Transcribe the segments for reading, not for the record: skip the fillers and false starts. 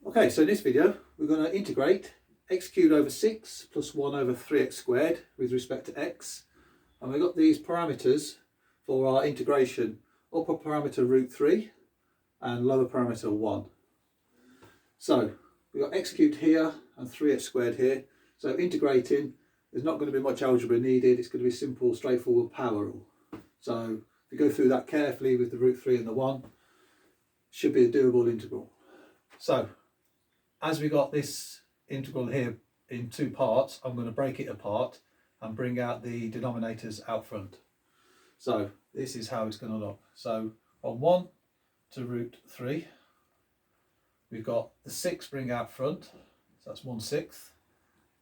Okay, so in this video we're going to integrate x cubed over 6 plus 1 over 3x squared with respect to x, and we've got these parameters for our integration: upper parameter root 3 and lower parameter 1. So we've got x cubed here and 3x squared here, so integrating, there's not going to be much algebra needed. It's going to be simple, straightforward power rule. So if you go through that carefully with the root 3 and the 1, should be a doable integral. So as we got this integral here in two parts, I'm going to break it apart and bring out the denominators out front. So this is how it's going to look. So from 1 to root 3, we've got the 6 bring out front, so that's 1/6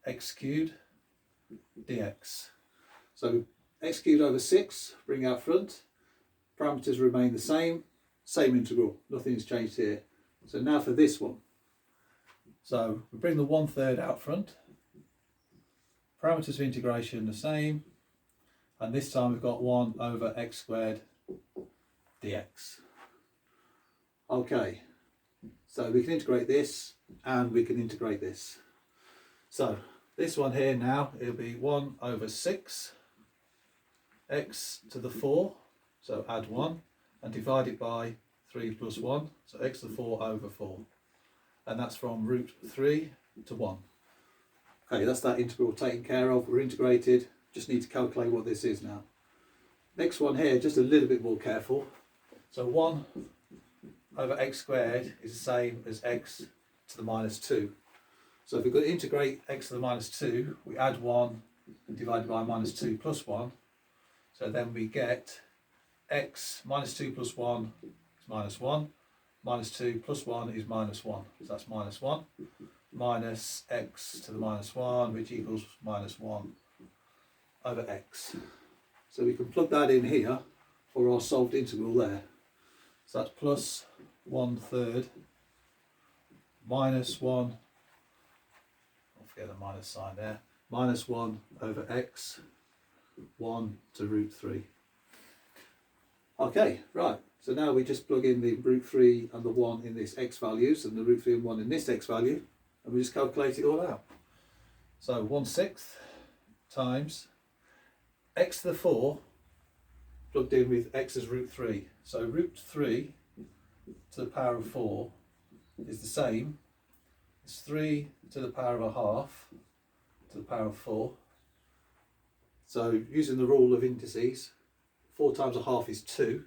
x cubed dx. So x cubed over 6 bring out front, parameters remain the same integral, nothing's changed here. So now for this one, so we bring the 1/3 out front, parameters of integration the same, and this time we've got 1 over x squared dx. Okay, so we can integrate this and we can integrate this. So this one here now, it'll be 1 over 6 x to the 4, so add 1 and divide it by 3 plus 1, so x to the 4 over 4. And that's from root 3 to 1. Okay, that's that integral taken care of. We're integrated, just need to calculate what this is now. Next one here, just a little bit more careful. So 1 over x squared is the same as x to the minus 2. So if we're going to integrate x to the minus 2, we add 1 and divide by minus 2 plus 1. So then we get x minus 2 plus 1 is minus 1. Minus 2 plus 1 is minus 1. So that's minus 1 minus x to the minus 1, which equals minus 1 over x. So we can plug that in here for our solved integral there. So that's plus 1/3 minus 1, don't forget the minus sign there, minus 1 over x, 1 to root 3. Okay, right, so now we just plug in the root 3 and the 1 in this x values and the root 3 and 1 in this x value, and we just calculate it all out. So 1/6 times x to the 4 plugged in with x as root 3. So root 3 to the power of 4 is the same as 3 to the power of a half to the power of 4. So using the rule of indices, 4 times a half is 2,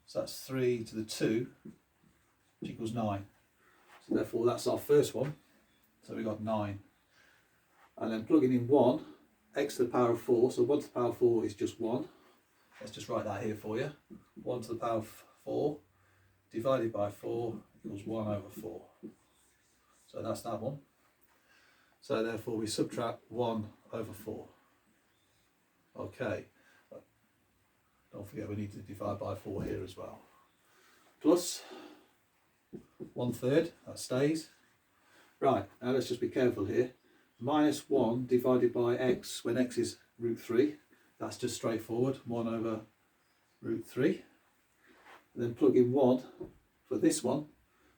so that's 3 to the 2, which equals 9. So therefore that's our first one, so we got 9. And then plugging in 1, x to the power of 4, so 1 to the power of 4 is just 1. Let's just write that here for you. 1 to the power of 4 divided by 4 equals 1 over 4. So that's that one. So therefore we subtract 1 over 4. Okay. Don't forget we need to divide by 4 here as well. Plus 1/3, that stays. Right, now let's just be careful here. Minus 1 divided by x, when x is root 3, that's just straightforward, 1 over root 3. And then plug in 1 for this one,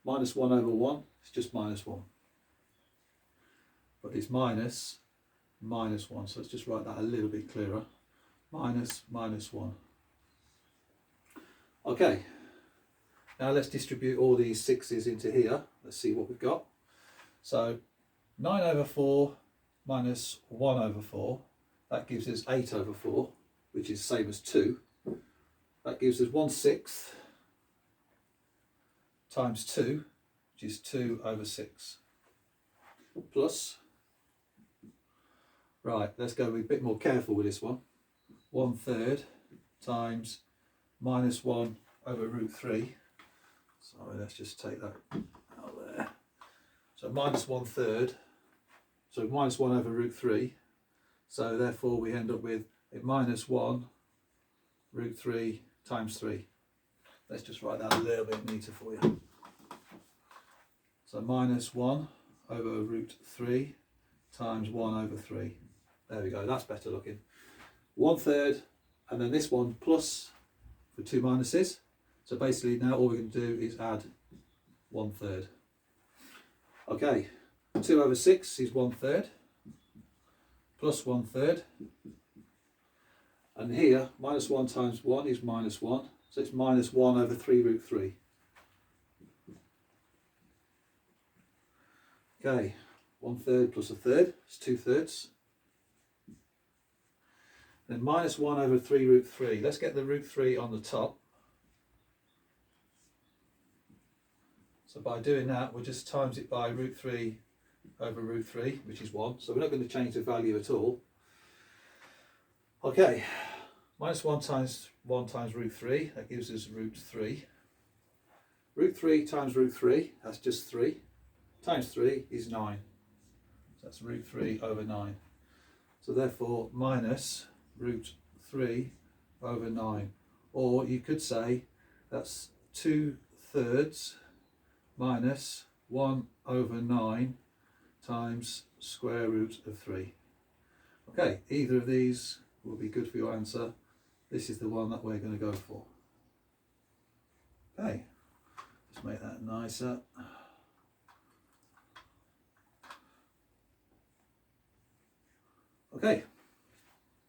minus 1 over 1, it's just minus 1. But it's minus 1, so let's just write that a little bit clearer. Minus 1. Okay, now let's distribute all these 6's into here. Let's see what we've got. So 9 over 4 minus 1 over 4, that gives us 8 over 4, which is the same as 2. That gives us 1/6 times 2, which is 2 over 6. Plus, right, let's go a bit more careful with this one. 1/3 times minus 1 over root 3. Sorry, let's just take that out there. So minus 1/3, so minus 1 over root 3. So therefore we end up with a minus 1 root 3 times 3. Let's just write that a little bit neater for you. So minus 1 over root 3 times 1 over 3. There we go, that's better looking. 1/3, and then this one plus for 2 minuses. So basically now all we can do is add 1/3. Okay, 2 over 6 is 1/3 plus 1/3, and here minus 1 times 1 is minus 1, so it's minus 1 over 3 root 3. Okay, 1/3 plus 1/3 is 2/3. Then minus 1 over 3 root 3. Let's get the root 3 on the top. So by doing that, we'll just times it by root 3 over root 3, which is 1. So we're not going to change the value at all. Okay, minus 1 times root 3, that gives us root 3. Root 3 times root 3, that's just 3. Times 3 is 9. So that's root 3 over 9. So therefore, minus root 3 over 9. Or you could say that's 2/3 minus 1 over 9 times square root of 3. Okay, either of these will be good for your answer. This is the one that we're going to go for. Okay, let's make that nicer. Okay.